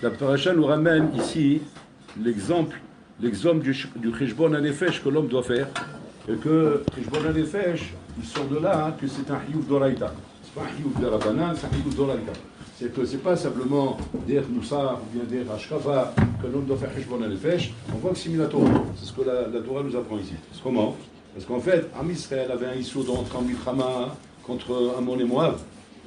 La paracha nous ramène ici l'exemple du cheshbon hanefesh que l'homme doit faire, et que cheshbon hanefesh, il sort de là que c'est un hiyuv d'oraïta. C'est pas un hiyuv de Rabbanan, c'est un hiyuv d'oraïta. C'est que c'est pas simplement der Moussar ou bien der Ashkava que l'homme doit faire cheshbon hanefesh. On voit que c'est mis la Torah. C'est ce que la Torah nous apprend ici. C'est comment? Parce qu'en fait, Am Israël avait un issue de rentrer en Milchama contre Ammon et Moab.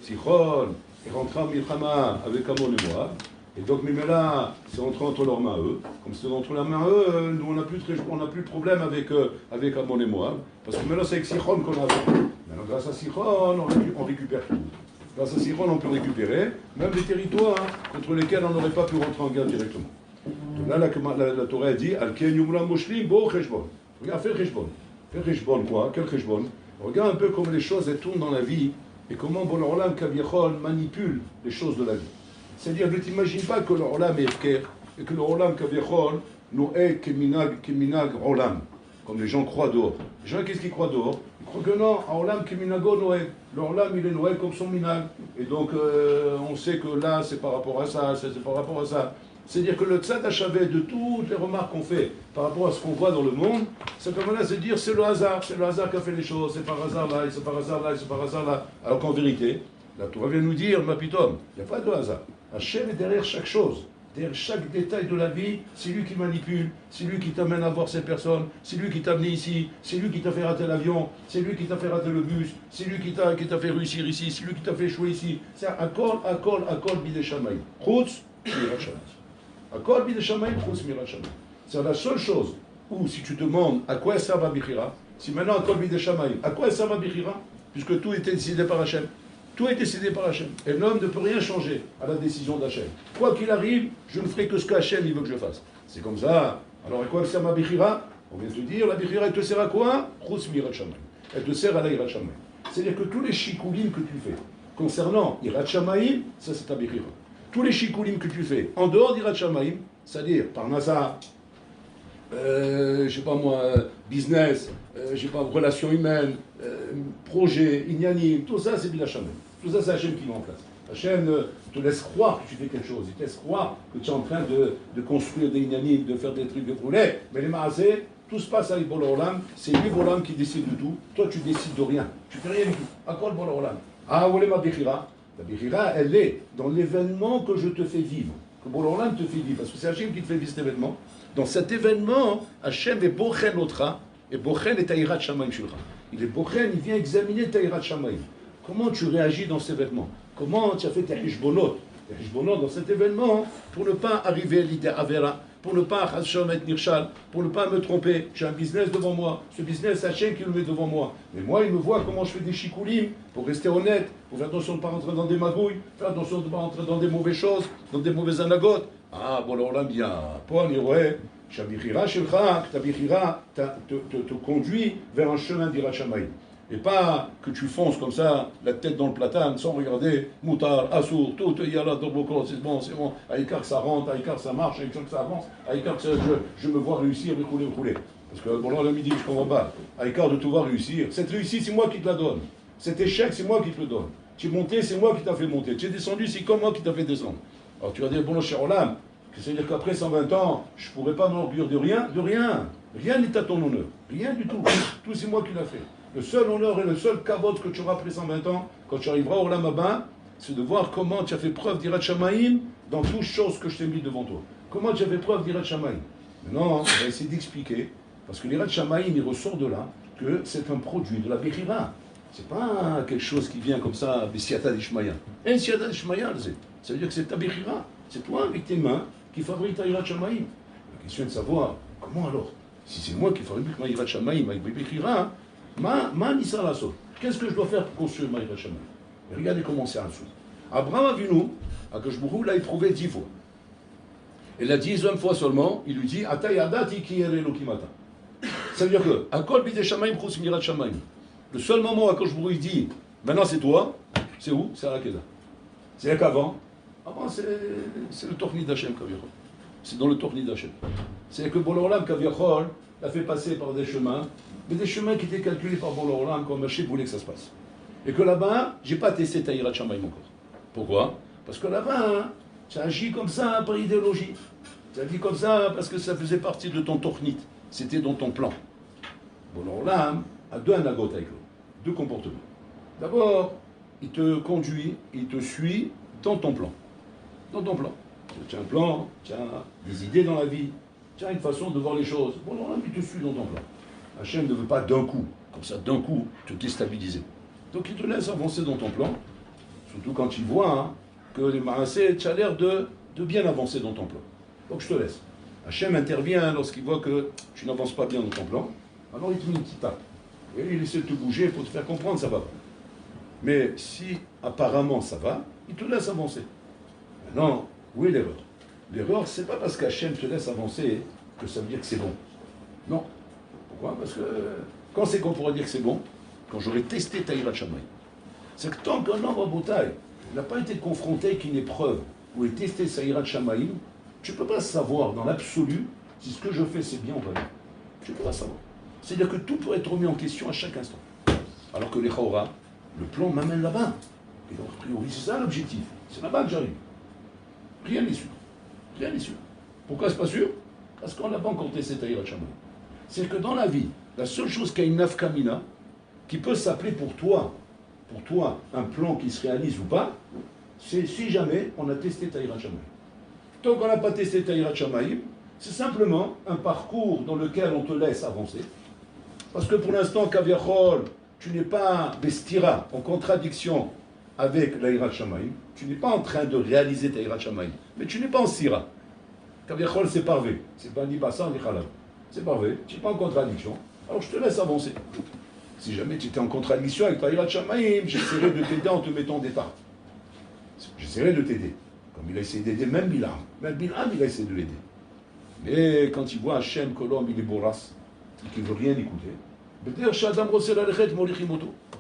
Sichon est rentré en Milchama avec Ammon et Moab. Et donc, Mimela, c'est rentré entre leurs mains eux. Comme c'est entre leurs mains eux, nous, on n'a plus de problème avec Ammon et Moab. Parce que maintenant, c'est avec Sichon qu'on a. Maintenant, grâce à Sichon, on récupère tout. Grâce à Sichon, on peut récupérer même des territoires contre lesquels on n'aurait pas pu rentrer en guerre directement. Donc là, la Torah a dit Al-Ken Yumla Moshlim Bo Cheshbon. Regarde, fais le Cheshbon. Fais le Cheshbon, quoi? Quel Cheshbon? Regarde un peu comment les choses elles tournent dans la vie et comment Bon Olam Kaviachol manipule les choses de la vie. C'est-à-dire, ne t'imagine pas que le Olam est efker et que le Olam Kaviachol nous est keminag Olam, comme les gens croient dehors. Les gens, qu'est-ce qu'ils croient dehors? Ils croient que non, Olam keminago Noé. Le Olam, il est Noé comme son minag. Et donc, on sait que là, c'est par rapport à ça, c'est par rapport à ça. C'est-à-dire que le tzad hachavet de toutes les remarques qu'on fait par rapport à ce qu'on voit dans le monde, c'est comme là, c'est dire c'est le hasard qui a fait les choses, c'est par hasard là, c'est par hasard là, c'est par hasard là. Alors qu'en vérité, la Torah vient nous dire, ma pitom, il n'y a pas de hasard. Hachem est derrière chaque chose, derrière chaque détail de la vie, c'est lui qui manipule, c'est lui qui t'amène à voir ces personnes, c'est lui qui t'a amené ici, c'est lui qui t'a fait rater l'avion, c'est lui qui t'a fait rater le bus, c'est lui qui t'a fait réussir ici, c'est lui qui t'a fait échouer ici. C'est akol bidei shamayim. Chutz mirat shamayim. C'est la seule chose où, si tu te demandes à quoi ça va Bichira, si maintenant Akol Bidei Shamayim, à quoi ça va Bichira, puisque tout était décidé par Hachem. Tout est décidé par Hachem. Et l'homme ne peut rien changer à la décision d'Hachem. Quoi qu'il arrive, je ne ferai que ce qu'Hachem veut que je fasse. C'est comme ça. Alors, à quoi ça va Bichira? On vient de te dire, la Bichira, elle te sert à quoi? Chutz mirat shamayim. Elle te sert à la Yirat Shamayim. C'est-à-dire que tous les shikulim que tu fais concernant Yirat Shamayim, ça c'est ta Bichira. Tous les shikulim que tu fais en dehors d'Yirat Shamayim, c'est-à-dire parnasa, je sais pas moi, business, je sais pas, relations humaines, projets, inyanim, tout ça c'est Bila Shamayim. Tout ça c'est Hachem qui met en place. Hachem te laisse croire que tu fais quelque chose, il te laisse croire que tu es en train de construire des inyanim, de faire des trucs de brûler, mais les maasés, tout se passe avec Bolo Olam, c'est lui Bolo Olam qui décide de tout, toi tu décides de rien, tu fais rien du tout. À quoi le Bolo Olam? Ah, où est ma Bichira? La Bichira, elle est dans l'événement que je te fais vivre, que Bolo Olam te fait vivre, parce que c'est Hachem qui te fait vivre cet événement. Dans cet événement, Hachem est Bochen Otra, et Bochen est Taïrat Shamayim Shulcha. Il est Bochen, il vient examiner Taïrat Shamayim. Comment tu réagis dans cet événement? Comment tu as fait tes hishbonot dans cet événement pour ne pas arriver à l'idée Avera, pour ne pas être Nirshal, pour ne pas me tromper. J'ai un business devant moi. Ce business, Hachem qui le met devant moi. Mais moi, il me voit comment je fais des chikoulim pour rester honnête, pour faire attention de ne pas rentrer dans des magouilles, faire attention de ne pas rentrer dans des mauvaises choses, dans des mauvaises anagotes. Ah, bon, alors là, bien, Paul, il ouais, Shabichira Shelcha, ta Bichira te conduit vers un chemin d'Yirat Shamayim. Et pas que tu fonces comme ça, la tête dans le platane, sans regarder, Moutar, Assour, tout, il y a là, Doboko, c'est bon, Aïkar que ça rentre, Aïkar que ça marche, Aïkar que ça avance, Aïkar que je me vois réussir, rouler. Parce que bon, là, le midi, je comprends pas. Aïkar de tout voir réussir. Cette réussite, c'est moi qui te la donne. Cet échec, c'est moi qui te le donne. Tu es monté, c'est moi qui t'a fait monter. Tu es descendu, c'est comme moi qui t'a fait descendre. Alors tu vas dire, bon, cher Olam, c'est-à-dire qu'après 120 ans, je ne pourrais pas m'enorgueillir de rien. Rien n'est à ton honneur. Rien du tout. Tout, c'est moi qui l'a fait. Le seul honneur et le seul kavod que tu auras après 120 ans, quand tu arriveras au Olam Haba, c'est de voir comment tu as fait preuve d'Yirat Shamayim dans toutes choses que je t'ai mis devant toi. Comment tu as fait preuve d'Yirat Shamayim. Maintenant, on va essayer d'expliquer, parce que l'Yirat Shamayim, il ressort de là que c'est un produit de la Bechira. C'est pas quelque chose qui vient comme ça, Bessiata d'Ishmaïa. Un Siata d'Ishmaïa, ça veut dire que c'est ta Bechira. C'est toi, avec tes mains, qui fabrique ta Yirat Shamayim. La question est de savoir, comment alors? Si c'est moi qui fabrique ma Yirat Shamayim avec Bechira, qu'est-ce que je dois faire pour construire ma Yirat Shamayim? Regardez comment c'est un sou. Abraham Avinu, à Kajbourou, l'a éprouvé 10 fois. Et la 10e fois seulement, il lui dit Ata yadati ki yere lokimata. Ça veut dire que, Akol bidei shamayim chutz mirat shamayim. Le seul moment où Kajbourou il dit maintenant c'est toi, c'est où? C'est à la Keda. C'est qu'avant. Avant, c'est le Torni d'Hachem, Kaviachol. C'est dans le Torni d'Hachem. C'est que Bolo Olam, Kaviachol, l'a fait passer par des chemins, mais des chemins qui étaient calculés par Bolo Olam, comme Hachem voulait que ça se passe. Et que là-bas, j'ai pas testé ta Yirat Shamayim encore. Pourquoi? Parce que là-bas, hein, tu as agi comme ça par idéologie. Tu as dit comme ça parce que ça faisait partie de ton tornite. C'était dans ton plan. Bon, alors là, a deux anagotes avec lui, deux comportements. D'abord, il te conduit, il te suit dans ton plan. Dans ton plan. Tu as un plan, tu as des idées dans la vie, tu as une façon de voir les choses. Bon, alors là, il te suit dans ton plan. Hachem ne veut pas d'un coup, comme ça, d'un coup, te déstabiliser. Donc il te laisse avancer dans ton plan, surtout quand il voit hein, que les Maassé, tu as l'air de bien avancer dans ton plan. Donc je te laisse. Hachem intervient lorsqu'il voit que tu n'avances pas bien dans ton plan, alors il te met une petite tape. Et il essaie de te bouger pour te faire comprendre ça va pas. Mais si apparemment ça va, il te laisse avancer. Maintenant, où est l'erreur? L'erreur, c'est pas parce qu'Hachem te laisse avancer que ça veut dire que c'est bon. Non. Pourquoi? Parce que quand c'est qu'on pourra dire que c'est bon, quand j'aurai testé Taïrat Shamaï, c'est que tant qu'un homme en bataille n'a pas été confronté avec une épreuve ou ait testé Taïrat Shamaï, tu ne peux pas savoir dans l'absolu si ce que je fais c'est bien ou pas bien. Tu ne peux pas savoir. C'est-à-dire que tout peut être remis en question à chaque instant. Alors que les Chaura, le plan m'amène là-bas. Et donc, a priori, c'est ça l'objectif. C'est là-bas que j'arrive. Rien n'est sûr. Rien n'est sûr. Pourquoi c'est pas sûr? Parce qu'on n'a pas encore testé Taïrat Shamaï. C'est que dans la vie, la seule chose qui a une nafkamina, qui peut s'appeler pour toi, un plan qui se réalise ou pas, c'est si jamais on a testé Taïrat Shamaï. Tant qu'on n'a pas testé Taïrat Shamaïm, c'est simplement un parcours dans lequel on te laisse avancer. Parce que pour l'instant, Kaviachol, tu n'es pas bestira, en contradiction avec l'Aïrat Shamaïm. Tu n'es pas en train de réaliser Taïrat Shamaïm, mais tu n'es pas en sira. Kaviachol, c'est parvé. C'est pas ni bassan ni khalab. C'est parvé. Tu n'es pas en contradiction. Alors je te laisse avancer. Si jamais tu étais en contradiction avec Taïrat Shamaïm, j'essaierai de t'aider en te mettant des tartes. J'essaierai de t'aider. Comme il a essayé d'aider même Bilam. Même Bilam, il a essayé de l'aider. Mais quand il voit Hachem que l'homme il est bourrasse, et qu'il ne veut rien écouter,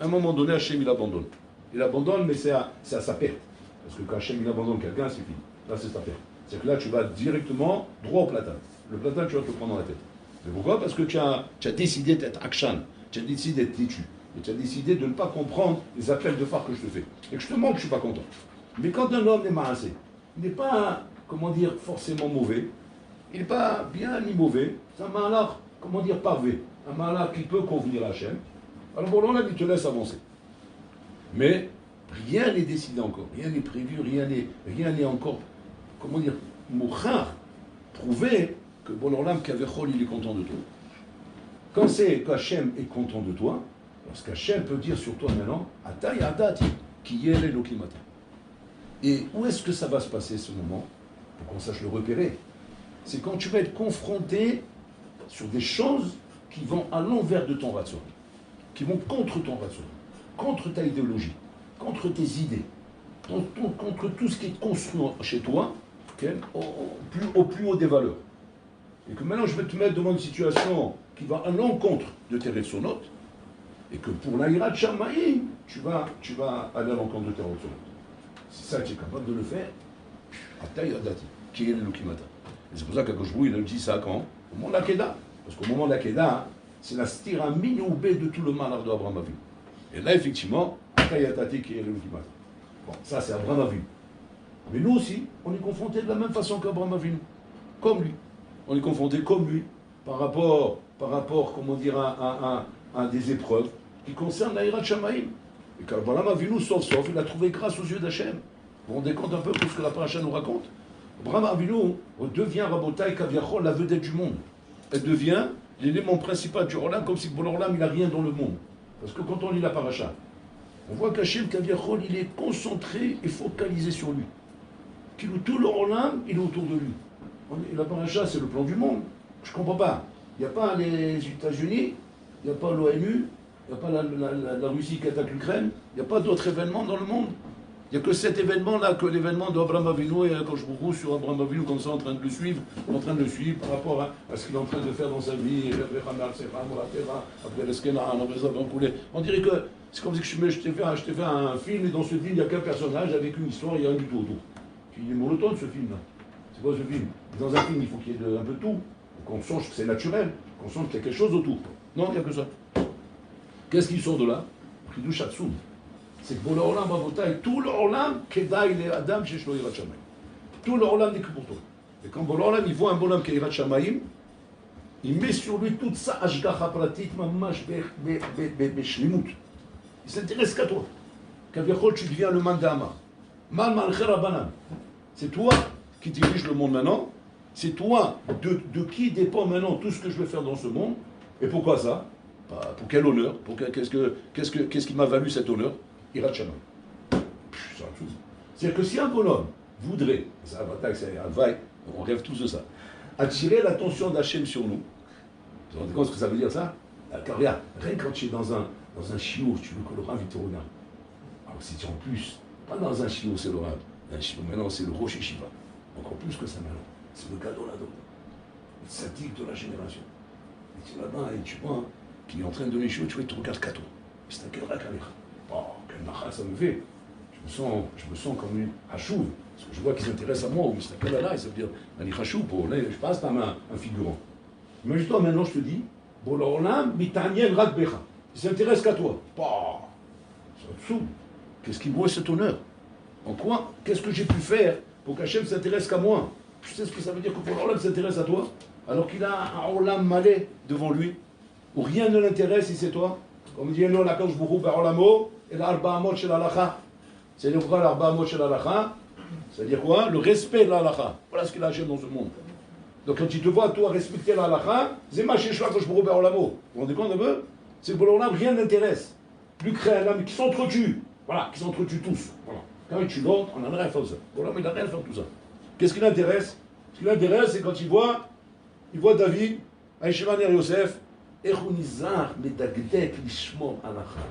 à un moment donné, Hachem il abandonne. Il abandonne, mais c'est à sa perte. Parce que quand Hachem il abandonne quelqu'un, c'est fini. Là, c'est sa perte. C'est que là, tu vas directement droit au platane. Le platane, tu vas te le prendre dans la tête. Mais pourquoi? Parce que tu as décidé d'être akshan, tu as décidé d'être têtu. Et tu as décidé de ne pas comprendre les appels de phare que je te fais. Et que je te montre que je ne suis pas content. Mais quand un homme est marassé, il n'est pas, comment dire, forcément mauvais, il n'est pas bien ni mauvais, c'est un malheur, comment dire, parvé, un malheur qui peut convenir à Hachem. Alors bon, là, il te laisse avancer. Mais rien n'est décidé encore, rien n'est prévu, rien n'est encore, comment dire, mouchar, prouvé que bon, l'Olam Kavechol, il est content de toi. Quand c'est qu'Hachem est content de toi, parce qu'Hachem peut dire sur toi maintenant, Atay Adati, qui est l'Elokimata. Et où est-ce que ça va se passer ce moment? Pour qu'on sache le repérer. C'est quand tu vas être confronté sur des choses qui vont à l'envers de ton ratio, qui vont contre ton ratio, contre ta idéologie, contre tes idées, contre tout ce qui est construit chez toi, okay, au plus haut des valeurs. Et que maintenant je vais te mettre devant une situation qui va à l'encontre de tes rétsonotes, et que pour l'Aïrat Shamaïm, tu vas aller à l'encontre de tes rétsonotes. C'est ça que tu es capable de le faire. Atay Adati, qui est l'Elokimata. Et c'est pour ça qu'Akoshbou, il a dit ça quand? Au moment de l'Akedah. Parce qu'au moment de l'Akedah, c'est la stira mini-oubé de tout le malheur d'Abraham Avinu. Et là, effectivement, Atay Adati, qui est l'Elokimata. Bon, ça c'est Abraham Avinu. Mais nous aussi, on est confrontés de la même façon qu'Abraham Avinu. Comme lui. On est confrontés comme lui, par rapport comment dire, à des épreuves qui concernent l'Aïrat Shamaïm. Et qu'Abraham Avinu, sauf, il a trouvé grâce aux yeux d'Hachem. Vous vous rendez compte un peu de ce que la paracha nous raconte? Abraham Avinu devient Rabotai Kaviachol, la vedette du monde. Elle devient l'élément principal du Olam, comme si pour l'Olam, il n'a rien dans le monde. Parce que quand on lit la paracha, on voit qu'Hachem Kaviachol, il est concentré et focalisé sur lui. Tout l'Olam, il est autour de lui. Et la paracha, c'est le plan du monde. Je ne comprends pas. Il n'y a pas les États-Unis, il n'y a pas l'ONU, il n'y a pas la Russie qui attaque l'Ukraine, il n'y a pas d'autres événements dans le monde. Il n'y a que cet événement-là, que l'événement d'Abraham Avinu et Akoshbou sur Abraham Avinu, comme ça, en train de le suivre, par rapport à ce qu'il est en train de faire dans sa vie. On dirait que c'est comme si je t'ai fait un film, et dans ce film, il n'y a qu'un personnage avec une histoire, il y a rien du tout autour. Il est monotone ce film-là. C'est quoi ce film? Dans un film, il faut qu'il y ait un peu de tout. Qu'on songe que c'est naturel, qu'on songe qu'il y a quelque chose autour. Non, il n'y a que ça. Qu'est-ce qui sort de là? Chidush Hatsum. C'est que Bola Olam, Bavotaï, tout le Olam, Kedaï, les Adam, Sheshlo Yirat Shamayim. Tout le Olam n'est que pour toi. Et quand Bola Olam, il voit un bonhomme qui a Yirat Shamayim, il met sur lui toute sa Ashgacha pratique, mamash beshlimut. Il s'intéresse qu'à toi. Kaviachol, tu deviens le mandama. Man malchera banan. C'est toi qui dirige le monde maintenant. C'est toi de qui dépend maintenant tout ce que je vais faire dans ce monde. Et pourquoi ça? Pour quel honneur? Qu'est-ce qui m'a valu cet honneur? Yirat Shamayim. C'est-à-dire que si un bonhomme voudrait, c'est un bataille, c'est un vaille, on rêve tous de ça, attirer l'attention d'Hachem sur nous, vous vous rendez compte ce que ça veut dire ça? Car regarde, rien quand tu es dans un chiot, tu veux que le Rav il te regarde. Alors si tu es en plus, pas dans un chiot c'est le Rav, un chiot maintenant c'est le Rosh Yeshiva, encore plus que ça maintenant, c'est le cadeau là-dedans, le sadique de la génération. Et tu es là-bas et tu vois qu'il est en train de donner chiot, tu vois, il te regarde qu'à toi. C'est un quel rakalecha. Oh, quel nachal ça me fait. Je me sens comme une hachouv. Parce que je vois qu'ils s'intéressent à moi, ou c'est quel là, ça veut dire, un hachouv, je passe par un figurant. Imagine-toi maintenant, je te dis, Bololam, mitanien rak becha. Il s'intéresse qu'à toi. Bah, c'est absurde. Qu'est-ce qui vaut cet honneur? En quoi? Qu'est-ce que j'ai pu faire pour qu'Hachem s'intéresse qu'à moi? Tu sais ce que ça veut dire que Bololam s'intéresse à toi? Alors qu'il a un olam malais devant lui, où rien ne l'intéresse si c'est toi. Comme dit non, la cause bourou barolamo et l'arba amot shel halacha. C'est-à-dire quoi l'arba amot shel halacha? C'est-à-dire quoi? Le respect de la halacha. Voilà ce qu'il a Hachem dans ce monde. Donc quand tu te vois, toi, respecter la halacha, c'est ma chéchoua que je bourou barolamo. Vous vous rendez compte un peu? C'est que pour l'olam, rien n'intéresse. Plus créé un homme qui s'entretuent. Voilà, qui s'entretuent tous. Voilà. Quand il tue l'autre, on n'a rien à faire de ça. L'olam, il n'a rien à faire de tout ça. Qu'est-ce qui l'intéresse? Ce qui l'intéresse, c'est quand il voit David, Aïshema Ner Yosef, Echunizar medagdek lishmor halacha.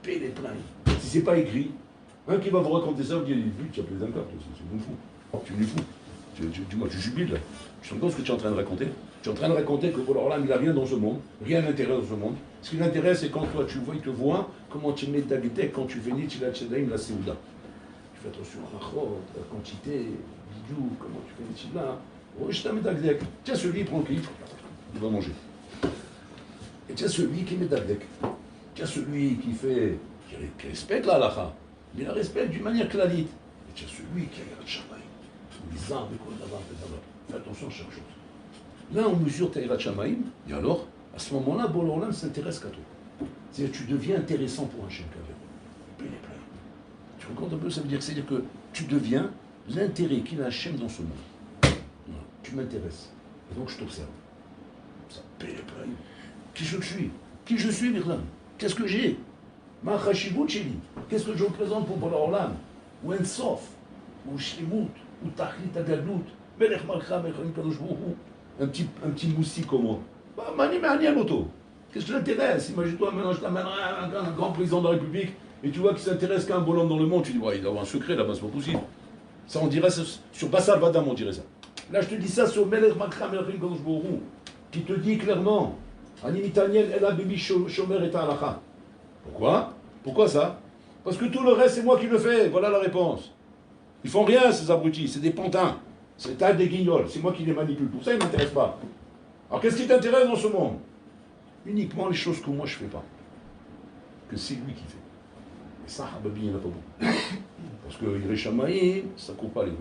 Paix les pleins. Si c'est pas écrit, un qui va vous raconter ça, vous dites, tu as plus d'un carte, c'est bon fou. Tu es fou. Dis-moi, tu jubiles là. Tu te rends compte ce que tu es en train de raconter? Tu es en train de raconter que Bololam, il n'a rien dans ce monde, rien n'intéresse dans ce monde. Ce qui l'intéresse, c'est quand toi tu vois, il te voit, comment tu mets dagdek, quand tu finis, tu la tchedaïm, la séouda. Tu fais attention à la chod, la quantité, bidou, comment tu fais les tchila. Oh, je t'amène dagdek. Tiens, celui, il prend qui? Il va manger. Et tiens, celui qui met dagdek. Tiens, celui qui fait, qui respecte la halacha. Il la respecte d'une manière clalite. Et tiens, celui qui a le shamayim. Les arbres, fais attention à chaque chose. Là, on mesure ta Yirat Shamayim, et alors, à ce moment-là, Bololam s'intéresse qu'à toi. C'est-à-dire que tu deviens intéressant pour un chef Kaver. Tu racontes un peu, ça veut dire que tu deviens l'intérêt qu'il a Hachem dans ce monde. Voilà. Tu m'intéresses. Et donc, je t'observe. Ça paye les pleins. Qui je suis, Mirlam? Qu'est-ce que j'ai? Ma chashivut sheli. Qu'est-ce que je représente pour Bololam? Ou Ensof, ou Shlimut, ou Tachlit Agadlut, Melech Malcha, Melech Kadosh Baruch Hu. Un petit moustique comme moi. Bah, mani mani moto. Qu'est-ce que t'intéresse? Imagine-toi, maintenant je t'amènerai un grand président de la République et tu vois qu'il s'intéresse qu'à un bonhomme dans le monde. Tu dis, ouais, il doit avoir un secret là-bas, c'est pas possible. Ça, on dirait sur Bassal Vadam, on dirait ça. Là, je te dis ça sur Melech Malcha, Melech Kadosh Baruch Hu, qui te dit clairement, Ani Mitaniel Ela Bibi Shomer et Alacha. Pourquoi ça? Parce que tout le reste, c'est moi qui le fais. Voilà la réponse. Ils font rien, ces abrutis, c'est des pantins. C'est un des guignols, c'est moi qui les manipule. Pour ça, ils ne m'intéressent pas. Alors, qu'est-ce qui t'intéresse dans ce monde? Uniquement les choses que moi je ne fais pas. Que c'est lui qui fait. Et ça, Hababi, il n'y en a pas beaucoup. Parce que Yirat Shamayim, ça ne court pas les rues.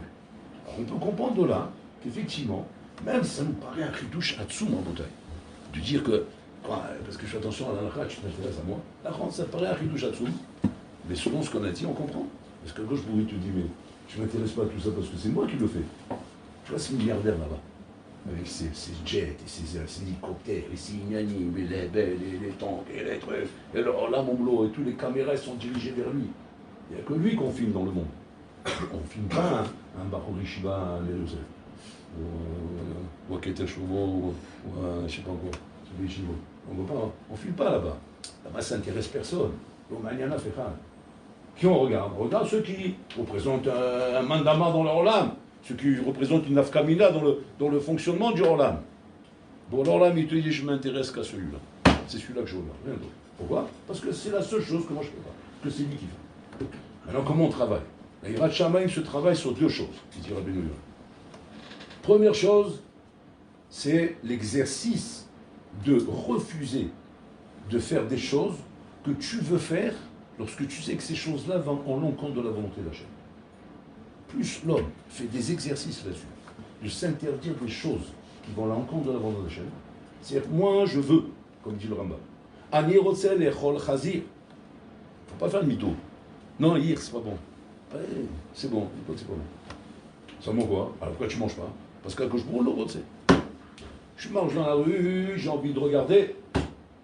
Alors, on peut comprendre de là qu'effectivement, même ça nous paraît un chidouche atsoum en bouteille. De dire que, parce que je fais attention à la halakha, tu t'intéresses à moi. Là, ça paraît un chidouche atsoum. Mais selon ce qu'on a dit, on comprend. Parce que quand je pourrais te dire, mais je ne m'intéresse pas à tout ça parce que c'est moi qui le fais. Tu vois ce milliardaire là-bas, avec ses jets et ses hélicoptères, et ses ignanis, les belles, les tanks, et les trucs, et là, mon boulot, et tous les caméras sont dirigées vers lui. Il n'y a que lui qu'on filme dans le monde. On ne filme pas un Bachouri Shiva, les Yosef, ou un Keter Chouvo, ou un je sais pas quoi, celui Shiva. On ne filme pas là-bas. Là-bas, ça n'intéresse personne. Donc, Maniana fait ça. Qui on regarde? On regarde ceux qui représentent un mandama dans leur olam, ceux qui représentent une nafkamina dans le fonctionnement du olam. Bon, l'olam, il te dit, je m'intéresse qu'à celui-là. C'est celui-là que je regarde, rien d'autre. Pourquoi? Parce que c'est la seule chose que moi je ne fais pas, que c'est lui qui fait. Alors, comment on travaille? La Yirat Shamayim se travaille sur deux choses, dit Rabbi Nouyon. Première chose, c'est l'exercice de refuser de faire des choses que tu veux faire lorsque tu sais que ces choses-là vont en l'encontre de la volonté d'Hachem, plus l'homme fait des exercices là-dessus, de s'interdire des choses qui vont à l'encontre de la volonté d'Hachem, c'est-à-dire, moi je veux, comme dit le Rambam, Ani rotsel echol chazir. Faut pas faire le mytho. Non, hier, c'est pas bon. Ouais, c'est bon, c'est pas bon. Ça mange quoi? Alors pourquoi tu manges pas? Parce qu'à gauche, bon, l'autre, c'est. Je marche dans la rue, j'ai envie de regarder.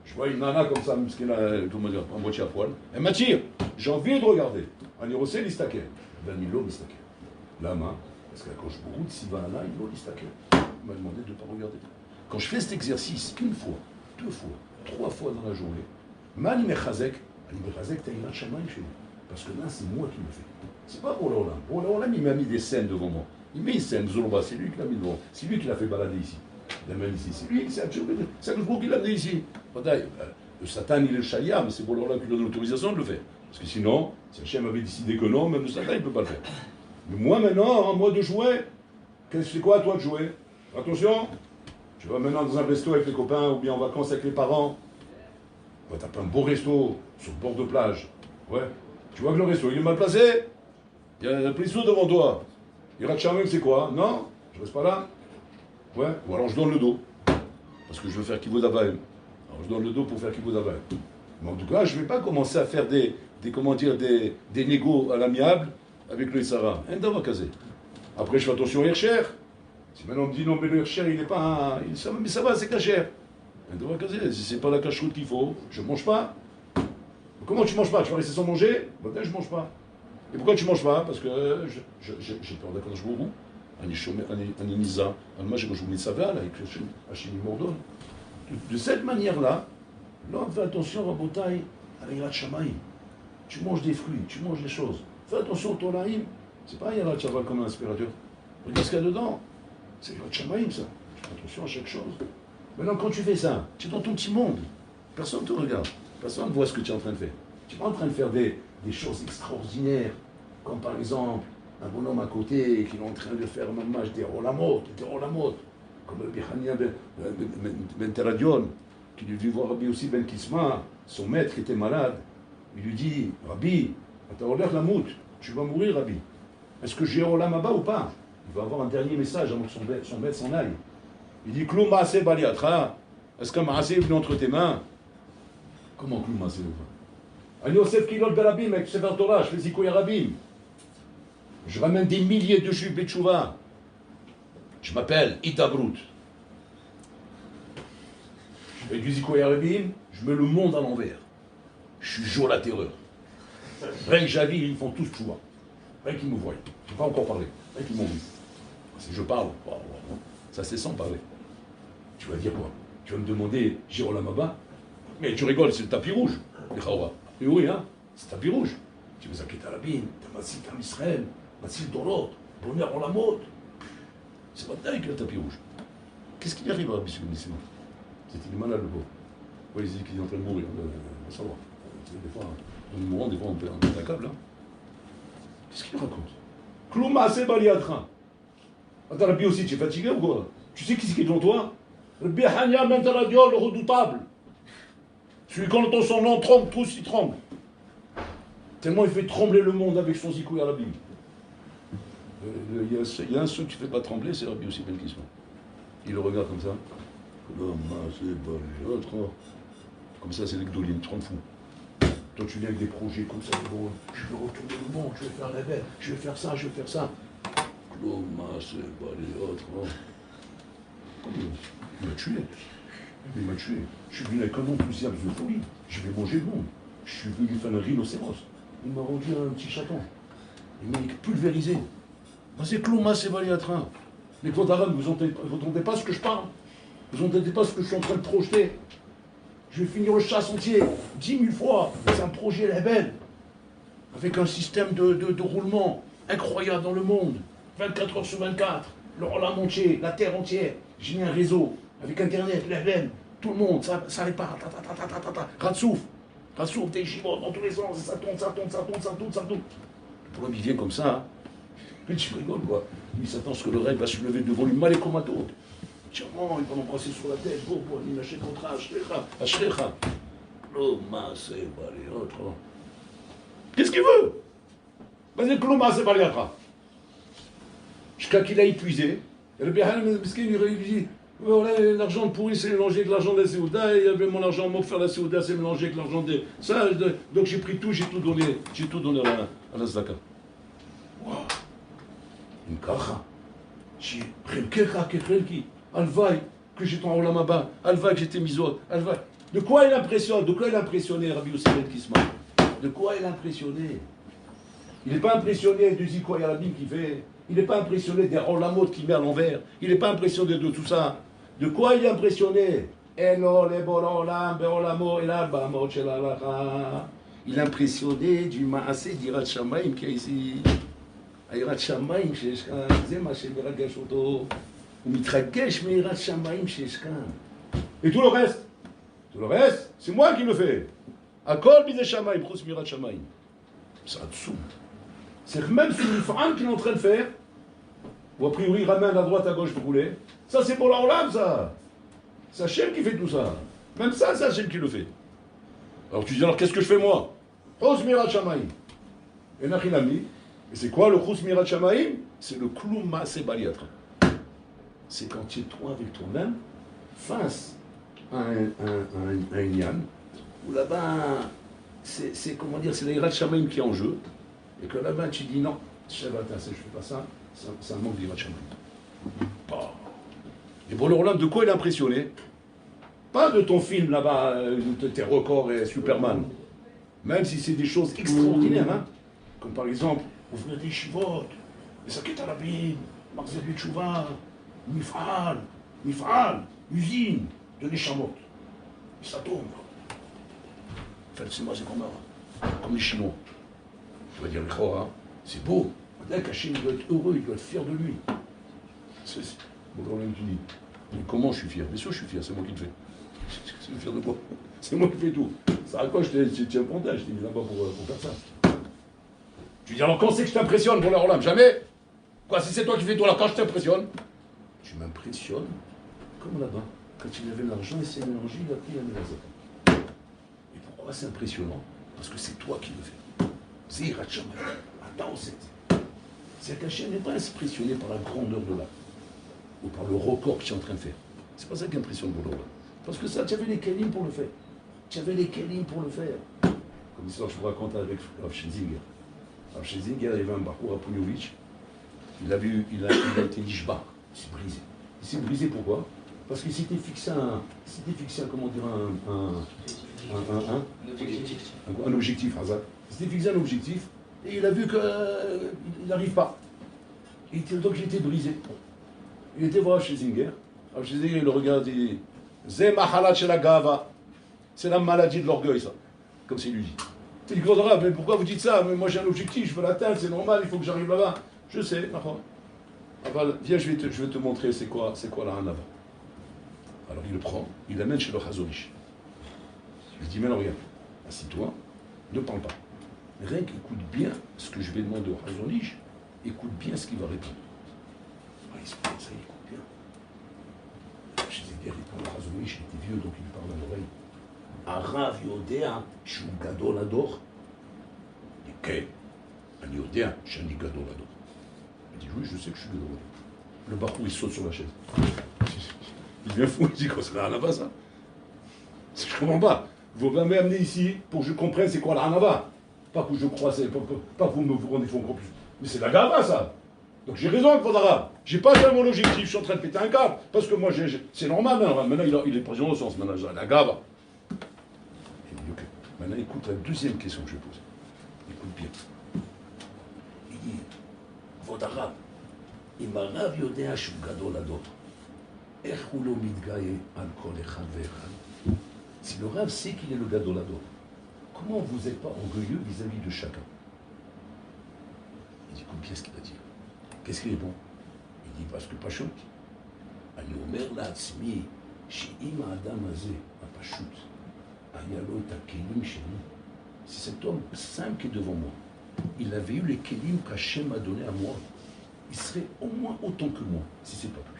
Je vois une nana comme ça, parce qu'elle a, comment dire, en moitié à poil. Elle m'attire. J'ai envie de regarder. Ani rotsel istakel. Ben, Milo istakel. La main, parce qu'à gauche, beaucoup de Sivana, il istakel. Il m'a demandé de ne pas regarder. Quand je fais cet exercice une fois, 2 fois, 3 fois dans la journée, Mani mechazek, t'as une marche à main chez nous. Parce que là, c'est moi qui le fais. C'est pas pour l'Olam. Pour l'Olam, il m'a mis des scènes devant moi. Il met une scène, Zoloba, c'est lui qui l'a mis devant. C'est lui qui l'a fait balader ici. Il l'a mis ici. C'est lui, c'est le gros qui l'a amené ici. Le Satan, il est le Shalia, mais c'est pour l'Olam qui donne l'autorisation de le faire. Parce que sinon, si Hachem avait décidé que non, même le Satan, il ne peut pas le faire. Mais moi, maintenant, moi de jouer, c'est quoi, toi, de jouer? Attention, tu vas maintenant dans un resto avec les copains, ou bien en vacances avec les parents. On va taper un beau resto sur le bord de plage. Ouais. Tu vois que le resto, il est mal placé. Il y a un plissou devant toi. Il rate jamais, c'est quoi? Non, je reste pas là. Ouais. Ou alors je donne le dos. Parce que je veux faire Kivod Avaim. Alors je donne le dos pour faire Kivod Avaim. Mais en tout cas, je ne vais pas commencer à faire des négos à l'amiable avec le Issara. Un davakazé. Après, je fais attention au Hircher. Si maintenant on me dit non, mais le Hircher, il n'est pas. Mais ça va, c'est cachère. Un davakazé. Si c'est pas la cacheroute qu'il faut, je ne mange pas. Comment tu manges pas? Tu vas rester sans manger? Je ne mange pas. Et pourquoi tu ne manges pas? Parce que j'ai peur d'accord, je vous. Ani Nisa, moi j'ai joué Mitzavah avec Hachem Mordon. De cette manière-là, l'homme fait attention à Botaï, à l'Irat Shamaïm. Tu manges des fruits, tu manges des choses. Fais attention au Tolaïm. C'est pas Irat Shamaïm comme un aspirateur. Regarde ce qu'il y a dedans. C'est Irat Shamaïm ça. Tu fais attention à chaque chose. Maintenant, quand tu fais ça, tu es dans ton petit monde. Personne ne te regarde. Personne ne voit ce que tu es en train de faire. Tu n'es pas en train de faire des choses extraordinaires, comme par exemple un bonhomme à côté qui est en train de faire un match des Olamot, comme le Bihania Ben Teradion, qui lui dit voir Rabbi aussi Ben Kisma, son maître qui était malade. Il lui dit, Rabbi, tu vas mourir, Rabbi. Est-ce que j'ai Olam Abba ou pas? Il va avoir un dernier message avant que son maître s'en aille. Il dit, Kloum Maaseh Baliatra, est-ce qu'un Maaseh est venu entre tes mains? Comment Kloum Maaseh Baliatra? Ani Yosef Kilol Berabim avec Sefer Torah, je fais Zikoy Rabim. Je ramène des milliers de juifs Betchouva. Je m'appelle Itabrut. Je fais du Zikoy Rabim, je mets le monde à l'envers. Je suis Joe la terreur. Rien que j'aville, ils font tous Tchouva. Rien qu'ils me voient. Je n'ai pas encore parlé. Rien qu'ils m'ont vu. Si je parle, ça c'est sans parler. Tu vas dire quoi? Tu vas me demander Jérôme Abba? Mais tu rigoles, c'est le tapis rouge. Et oui, hein? C'est le tapis rouge. Tu veux Zakit Arabin, tu Masil Tam Israël, Masil Dorot, bonheur en la mode. C'est pas dingue le tapis rouge. Qu'est-ce qui arrive à Rabbi Shimon? C'est malade le beau. Oui, il dit qu'il est en train de mourir. On va savoir. Des fois, on est mourant, des fois on perd un câble. Hein. Qu'est-ce qu'il raconte? Klouma c'est baliatra. Attends, Rabbi aussi, tu es fatigué ou quoi? Tu sais qui c'est qui est devant toi? Rabbi Hania Mentaradiol, le redoutable. Celui quand on entend son nom tremble, tous il tremble. Tellement il fait trembler le monde avec son zikou et Rabbi. Il y a un seul qui ne fait pas trembler, c'est Rabbi aussi Ben Kisma. Il le regarde comme ça. Comme ça, c'est les Gdolim, tu te rends fou. Toi, tu viens avec des projets comme ça, bon, je vais retourner le monde, je vais faire la belle, je vais faire ça, je vais faire ça. Il m'a tué. Il m'a tué. Je suis venu avec un enthousiasme de folie. Je vais manger le monde. Je suis venu faire un rhinocéros. Il m'a rendu un petit chaton. Il m'a pulvérisé. C'est Klouma, c'est Baliatra. Les potes arabes, vous n'entendez pas ce que je parle? Vous n'entendez pas ce que je suis en train de projeter? Je vais finir le chasse entier 10 000 fois. C'est un projet label. Avec un système de roulement incroyable dans le monde. 24 heures sur 24. Le Roland entier, la terre entière. J'ai mis un réseau avec Internet, label. Tout le monde, ça répare. Ratsouf, des chimots dans tous les sens. Ça tourne. Le problème, il vient comme ça. Hein. Mais tu rigoles, quoi. Il s'attend à ce que le rêve va se lever devant lui, mal et comato. Tiens, il va l'embrasser sur la tête. Bon, il achète contre Ashrecha. Oh, c'est pas les autres. Qu'est-ce qu'il veut? Vas-y, Klouma, c'est pas l'yatra. Jusqu'à qu'il a épuisé. Et le Bihan, il dit, voilà, l'argent pourri, c'est mélangé avec l'argent de la Séouda, et il y avait mon argent pour faire la Séouda, c'est mélangé avec l'argent de ça. Donc j'ai pris tout, j'ai tout donné à la Zdaka. Waouh! Une kacha. J'ai pris le kecha, kechelki. Alvaï, que j'étais en Olamaba. Alvaï, que j'étais misot. Alvaï. De quoi il impressionne? De quoi il a impressionné Rabbi Youssaïd Kisma? De quoi il a impressionné? Il n'est pas impressionné de Zikwa Yarabim qui fait. Il n'est pas impressionné des Olamot qui met à l'envers. Il n'est pas impressionné de tout ça. De quoi il est impressionné? Il est impressionné du Maasé d'Irat Shamaim qui est ici. Irat Shamaim, c'est ma Shemiragesh Oto. Ou Mitragesh, mais Irat Shamaim, c'est et tout le reste? Tout le reste, c'est moi qui le fais. Akol Bideh Shamaim, Chus Mirat Shamaim. C'est un dessous. C'est que même ce Mifran qu'il est en train de faire, ou a priori il ramène à droite à gauche pour rouler, ça c'est pour l'Olam, ça. C'est Hachem qui fait tout ça. Même ça, c'est Hachem qui le fait. Alors tu dis, alors qu'est-ce que je fais moi? Chus Mirat Shamaim. Et Nachilami. Et c'est quoi le Chus Mirat Shamaim? C'est le Kloum Maaseh Baliatra. C'est quand tu es toi avec toi-même, face à un Inyan, où là-bas, c'est comment dire, c'est l'Irat Shamaim qui est en jeu, et que là-bas tu dis non, je ne fais pas ça, c'est un manque d'Irat Shamaim. Oh. Et pour l'Olam, de quoi il est impressionné? Pas de ton film là-bas, de tes records et Superman, même si c'est des choses extraordinaires, hein? Comme par exemple, ouvrir des chivot, les saquettes à la bine, Marzel Tchouva, Mifal, usine de l'échamot. Et ça tombe. En fait, c'est moi, c'est comme les Chinois. Tu vas dire, c'est beau. Là, Hachem, il doit être heureux, il doit être fier de lui. C'est bon, quand même, tu dis, mais comment je suis fier? Bien sûr, je suis fier, c'est moi qui le fais. Je suis fier de quoi? C'est moi qui fais tout. Ça à quoi je tiens compte, je t'ai mis là-bas pour faire ça. Tu dis, alors quand c'est que je t'impressionne pour leur lame? Jamais. Quoi, si c'est toi qui fais tout, alors quand je t'impressionne? Tu m'impressionnes comme là-bas. Quand il avait l'argent, il s'est mélangé, il a pris la mélasse. Et pourquoi c'est impressionnant? Parce que c'est toi qui le fais. C'est Irat Shamayim. Attends, c'est qu'Hachem n'est pas impressionné par la grandeur de l'âme, ou par le record que tu es en train de faire. C'est pas ça qui impressionne pour l'homme. Parce que ça, tu avais les kelim pour le faire. Tu avais les kelim pour le faire. Comme l'histoire que je vous raconte avec Rav Schlesinger. Rav Schlesinger, il y avait un parcours à Pounovitch. Il a été nishba. Il s'est brisé. Il s'est brisé pourquoi? Parce qu'il s'était fixé comment dire, un objectif, Hazak. Il s'était fixé un objectif, et il a vu qu'il n'arrive pas. Donc il était brisé. Il était voir Schlesinger. Alors Schlesinger, il le regarde et dit, Zé mahalat shel hagava. C'est la maladie de l'orgueil, ça. Comme c'est lui dit. Il dit, mais pourquoi vous dites ça? Mais moi j'ai un objectif, je veux l'atteindre, c'est normal, il faut que j'arrive là-bas. Je sais, d'accord. Viens, je vais te montrer c'est quoi la Hanava. Alors il le prend, il l'amène chez le Chazonish. Il dit, maintenant regarde, assis-toi, ne parle pas. Rien qu'écoute bien ce que je vais demander au Chazonish, écoute bien ce qu'il va répondre. Ah, il se prend ça, il écoute bien. Je disais, il répond au Chazonish, il était vieux, donc il lui parle à l'oreille. Arav Yodea, Shu Gadol Ador. Il dit, qu'est? Un Yodea, Shani Gadol Ador. Il dit, oui, je sais que je suis Gadol Ador. Le Bakou, il saute sur la chaise. Il devient fou, il dit, quoi, c'est la Hanava, ça? Je comprends pas. Vous m'avez amené ici pour que je comprenne c'est quoi la Hanava. Pas que je crois, pas que vous me rendez fou encore plus. Mais c'est la Gava, ça. Donc j'ai raison avec votre arabe. J'ai pas atteint mon objectif, je suis en train de péter un câble. Parce que moi, c'est normal, maintenant il est présent au sens, maintenant la Gava. Il dit, ok. Maintenant, écoute la deuxième question que je pose. Écoute bien. Il dit, votre arabe, il m'a rav yodea shu gadol ador. Si le Rav sait qu'il est le Gadol Ador, comment vous n'êtes pas orgueilleux vis-à-vis de chacun? Il dit, qu'est-ce qu'il va dire? Qu'est-ce qu'il est bon? Il dit, parce que Pashut, Ani Omer La'atzmi, She'im Adam Azeh, Pashut, Ayalo et Kelim Sheni. C'est cet homme simple qui est devant moi. Il avait eu les Kelim qu'Hachem a donné à moi. Il serait au moins autant que moi, si c'est pas plus.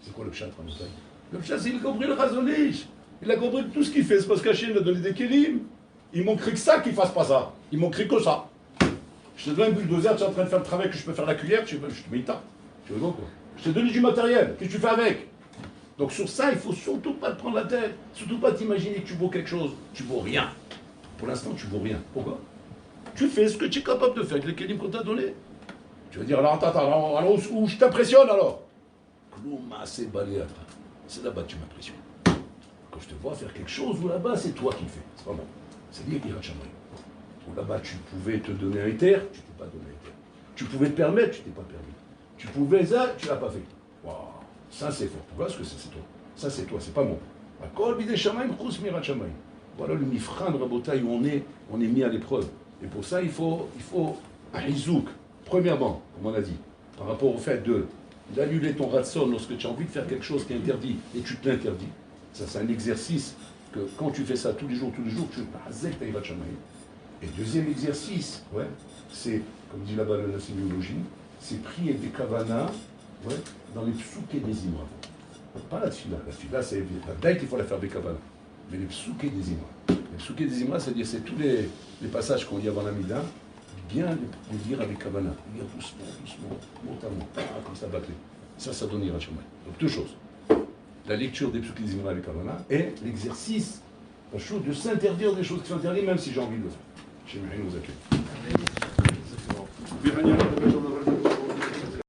C'est quoi le pshat, Ramotai? Le pshat, c'est qu'il a compris le Chazonish. Il a compris que tout ce qu'il fait, c'est parce qu'Hachem lui a donné des kélim. Il manquerait que ça qu'il fasse pas ça. Il manquerait que ça. Je te donne un bulldozer, tu es en train de faire le travail que je peux faire la cuillère, je te mets une tarte. Tu veux quoi? Je t'ai donné du matériel, qu'est-ce que tu fais avec? Donc sur ça, il faut surtout pas te prendre la tête, surtout pas t'imaginer que tu vaux quelque chose. Tu vaux rien. Pour l'instant, tu vaux rien. Pourquoi? Tu fais ce que tu es capable de faire avec les kélim qu'on t'a donné. Tu vas dire, alors attends, alors où je t'impressionne alors? C'est là-bas que tu m'impressionnes. Quand je te vois faire quelque chose, ou là-bas, c'est toi qui le fais. C'est pas moi. C'est lié Hirat Shamayim. Ou là-bas, tu pouvais te donner un éther, tu t'es pas donné un éther. Tu pouvais te permettre, tu t'es pas permis. Tu pouvais ça, tu l'as pas fait. Waouh, ça c'est fort. Voilà ce que c'est toi. Ça c'est toi, c'est pas moi. Voilà le mifran de Rabotaï où on est mis à l'épreuve. Et pour ça, il faut un hizouk. Premièrement, comme on a dit, par rapport au fait d'annuler ton ratson lorsque tu as envie de faire quelque chose qui est interdit et tu te l'interdis. Ça, c'est un exercice que quand tu fais ça tous les jours, tu hazek taïvat shamayim. Et deuxième exercice, ouais, c'est, comme dit là-bas la sémiologie, c'est prier des kavanas, ouais, dans les psoukés des imams. Pas la tfila. La tfila, c'est la date, il faut la faire des kavanas. Mais les psoukés des imams. Les psoukés des imams, c'est-à-dire c'est tous les passages qu'on dit avant la mida, bien les dire avec kavana. Lire doucement, mot à mot, comme ça battre. Ça donne Hirat Shamayim. Donc deux choses. La lecture des psoukés des imams avec kavana et l'exercice, la chose de s'interdire des choses qui sont interdites, même si j'ai envie de le faire. Chez Mouhine, vous accueille.